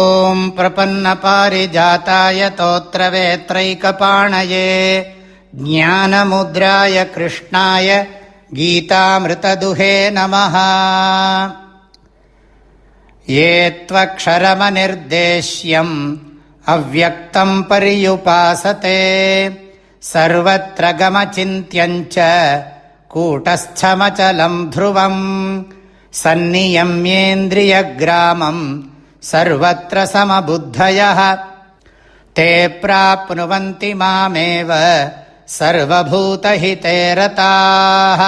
ஓம் பிரபன்னபாரிஜாதாய தோத்ரவேத்ரைகபாணயே ஞானமுத்ராய கிருஷ்ணாய கீதாமிருததுஹே நமஹ. யே த்வக்ஷரமநிர்தேஷ்யம் அவ்யக்தம் பர்யுபாசதே சர்வத்ர கமசிந்த்யஞ்ச கூடஸ்தமசலம் த்ருவம் சந்நியம்யேந்திரியக்ராமம் சர்வத்ர சமபுத்தயः தே ப்ராப்னுவந்தி மாமேவ சர்வபூதஹிதே ரதாः.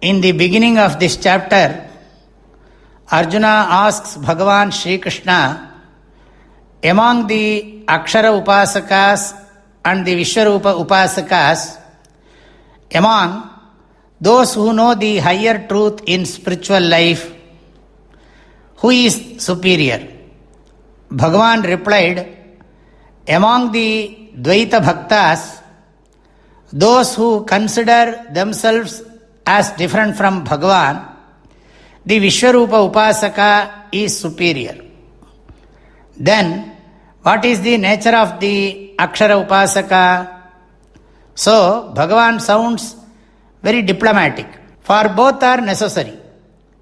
In the beginning of this chapter, Arjuna asks Bhagavan Shri Krishna, among the Akshara Upasakas and the Vishwarupa Upasakas, among those who know the higher truth in spiritual life, who is superior? Bhagavan replied, among the Dvaita Bhaktas, those who consider themselves as different from Bhagavan, the Vishwarupa Upasaka is superior. Then, what is the nature of the Akshara Upasaka? So, Bhagavan sounds very diplomatic. For both are necessary.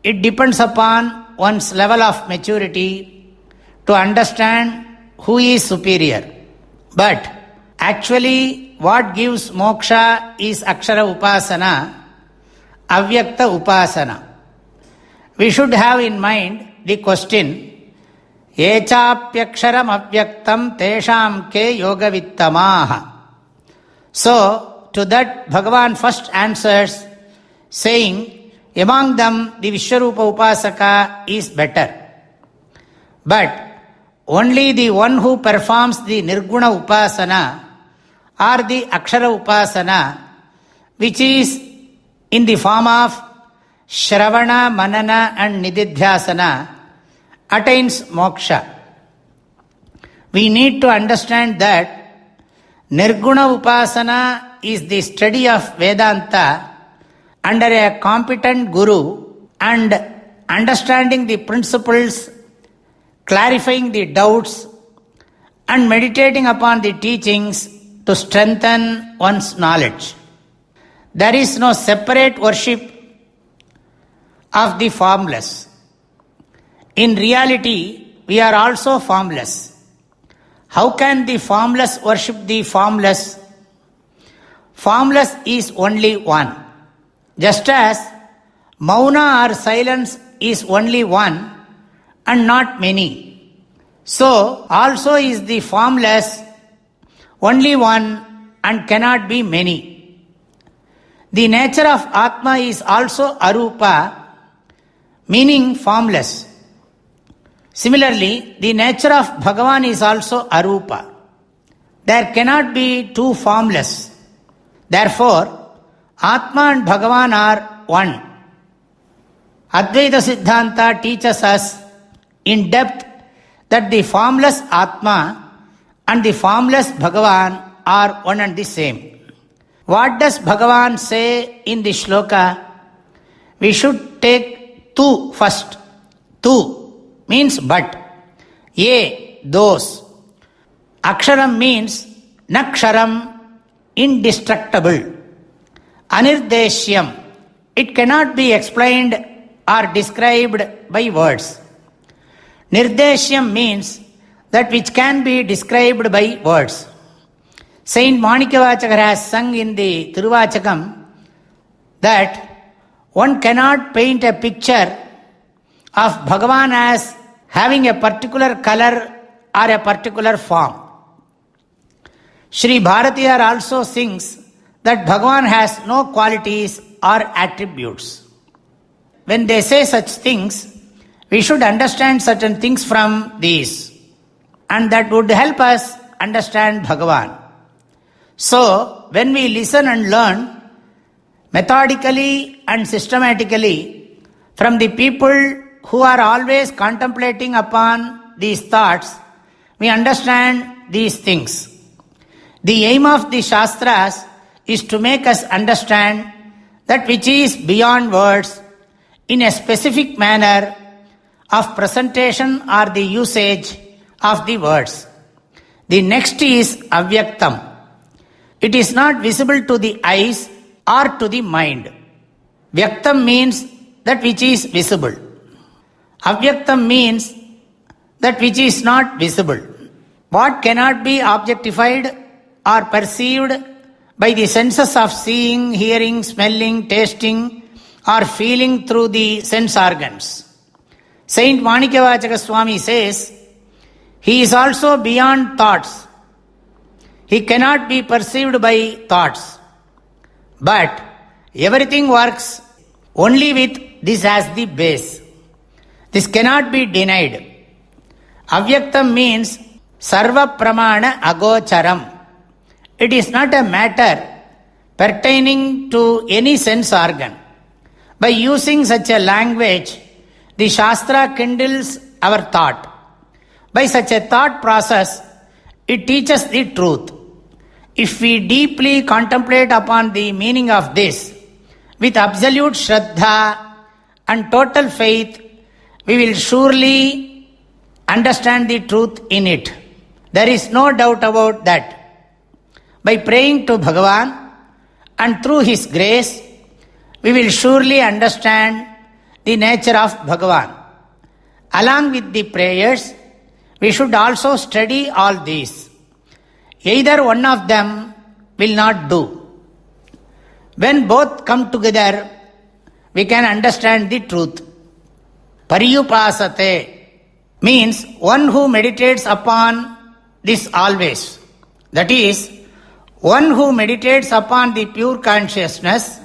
It depends upon one's level of maturity to understand who is superior. But actually what gives moksha is Akshara Upasana, Avyakta Upasana. We should have in mind the question, Echapyaksharam avyaktam tesham ke yogavittamaha. So, to that Bhagavan first answers saying, among them the Vishwarupa Upasaka is better. But only the one who performs the Nirguna Upasana or the Akshara Upasana, which is in the form of Shravana, Manana and Nididhyasana, attains moksha. We need to understand that Nirguna Upasana is the study of Vedanta under a competent guru and understanding the principles, clarifying the doubts and meditating upon the teachings to strengthen one's knowledge. There is no separate worship of the formless. In reality, we are also formless. How can the formless worship the formless? Formless is only one. Just as mauna or silence is only one and not many, so also is the formless only one and cannot be many. The nature of Atma is also arupa, meaning formless. Similarly, the nature of Bhagavan is also arupa. There cannot be two formless. Therefore, Atma and Bhagavan are one. Advaita Siddhanta teaches us in depth that the formless Atma and the formless Bhagavan are one and the same. What does Bhagavan say in the shloka? We should take tu first. Tu means but. Ye, those. Aksharam means naksharam, indestructible. Anirdeshyam, it cannot be explained or described by words. Nirdeshyam means that which can be described by words. Saint Manikavachakar has sung in the Thiruvachakam that one cannot paint a picture of Bhagavan as having a particular color or a particular form. Sri Bharatiyar also sings that Bhagavan has no qualities or attributes. When they say such things, we should understand certain things from these, and that would help us understand Bhagavan. So, when we listen and learn methodically and systematically from the people who are always contemplating upon these thoughts, we understand these things. The aim of the Shastras is to make us understand that which is beyond words in a specific manner of presentation or the usage of the words. The next is avyaktam. It is not visible to the eyes or to the mind. Vyaktam means that which is visible. Avyaktam means that which is not visible. What cannot be objectified or perceived by the senses of seeing, hearing, smelling, tasting, or feeling through the sense organs. Saint Manikyavachaka Swami says, he is also beyond thoughts. He cannot be perceived by thoughts. But everything works only with this as the base. This cannot be denied. Avyaktam means sarva pramana agocharam. It is not a matter pertaining to any sense organ. By using such a language, the Shastra kindles our thought. By such a thought process, it teaches the truth. If we deeply contemplate upon the meaning of this, with absolute Shraddha and total faith, we will surely understand the truth in it. There is no doubt about that. By praying to Bhagavan and through His grace, we will surely understand the nature of Bhagavan. Along with the prayers, we should also study all these. Either one of them will not do. When both come together, we can understand the truth. Pariyupasate means one who meditates upon this always. That is, one who meditates upon the pure consciousness,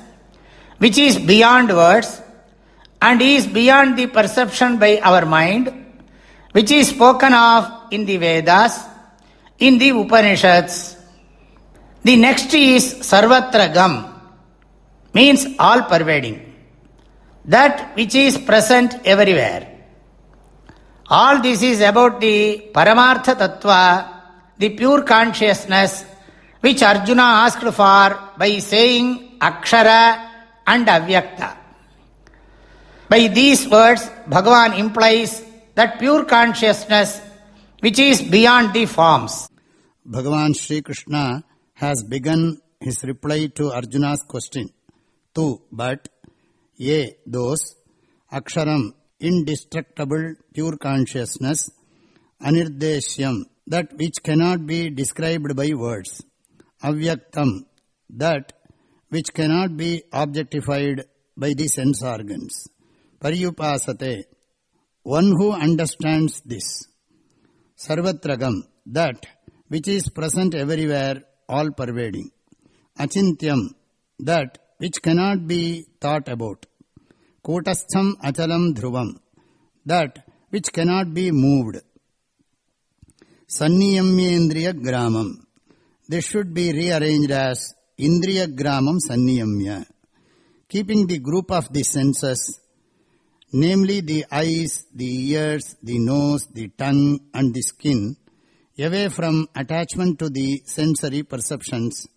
which is beyond words and is beyond the perception by our mind, which is spoken of in the Vedas, in the Upanishads. The next is sarvatragam, means all pervading, that which is present everywhere. All this is about the Paramartha Tattva, the pure consciousness, which Arjuna asked for by saying Akshara and Avyakta. By these words, Bhagavan implies that pure consciousness which is beyond the forms. Bhagavan Sri Krishna has begun his reply to Arjuna's question. Tu, but, ye, those, Aksharam, indestructible pure consciousness, Anirdeshyam, that which cannot be described by words, Avyaktam, that which cannot be objectified by the sense organs, Pariyupasate, one who understands this, Sarvatragam, that which is present everywhere, all pervading, Achintyam, that which cannot be thought about, Kotastham achalam dhruvam, that which cannot be moved, Sanniyamyendriya gramam. This should be rearranged as Indriya gramam sanniyamya, keeping the group of the senses, namely the eyes, the ears, the nose, the tongue and the skin, away from attachment to the sensory perceptions,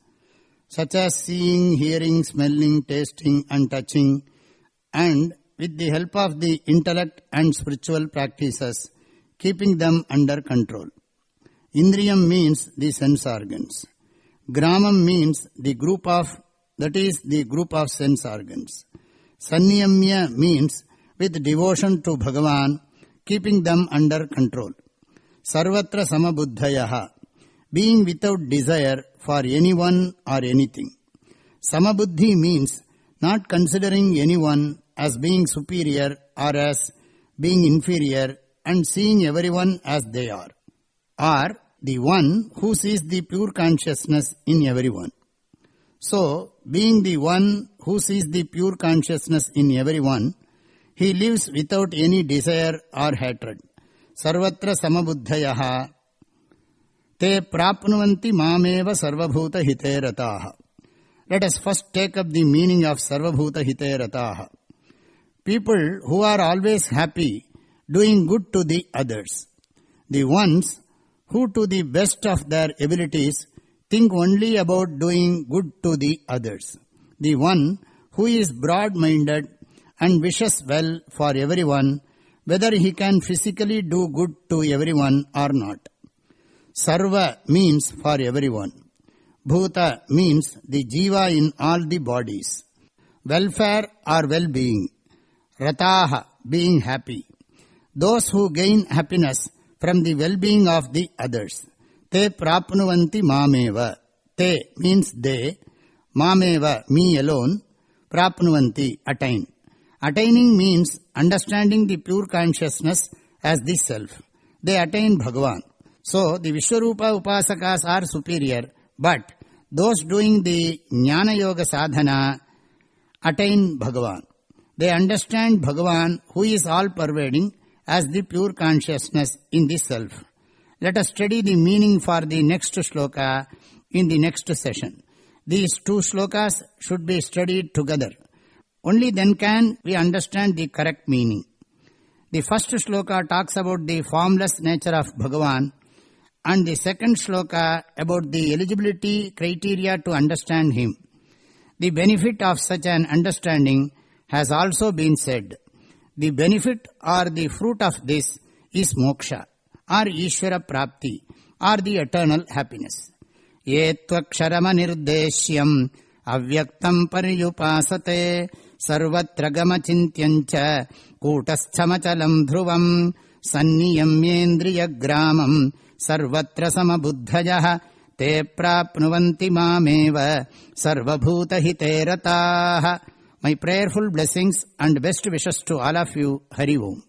such as seeing, hearing, smelling, tasting and touching, and with the help of the intellect and spiritual practices, keeping them under control. Indriyam means the sense organs. Gramam means the group of, that is the group of sense organs. Sanniyamya means with devotion to Bhagavan, keeping them under control. Sarvatra samabuddhayaha, being without desire for anyone or anything. Samabuddhi means not considering anyone as being superior or as being inferior and seeing everyone as they are, or the one who sees the pure consciousness in everyone. So, being the one who sees the pure consciousness in everyone, he lives without any desire or hatred. Sarvatra samabuddhayaha te prapnuvanti mameva sarvabhuta hiterataha. Let us first take up the meaning of sarvabhuta hiterataha. People who are always happy, doing good to the others. The ones who to the best of their abilities think only about doing good to the others. The one who is broad-minded and wishes well for everyone whether he can physically do good to everyone or not. Sarva means for everyone. Bhuta means the jiva in all the bodies. Welfare or well-being. Rataha, being happy. Those who gain happiness from the well-being of the others. Te prapnuvanti mameva. Te means they. Mameva, me alone. Prapnuvanti, attain. Attaining means understanding the pure consciousness as the self. They attain Bhagavan. So, the Vishwarupa Upasakas are superior, but those doing the Jnana Yoga Sadhana attain Bhagavan. They understand Bhagavan, who is all-pervading, as the pure consciousness in the self. Let us study the meaning for the next shloka in the next session. These two shlokas should be studied together. Only then can we understand the correct meaning. The first shloka talks about the formless nature of Bhagavan, and the second shloka about the eligibility criteria to understand him. The benefit of such an understanding has also been said. The benefit or the fruit of this is moksha, or Ishvara Prapti, or the eternal happiness. Yetvaksharama nirdeshyam avyaktam paryupasate sarvatra gama chintyancha kutastamachalam dhruvam sanniyamyendriya gramam sarvatra samabuddhayah te prapnuvanti mameva sarvabhuta hite rataah. My prayerful blessings and best wishes to all of you. Hari Om.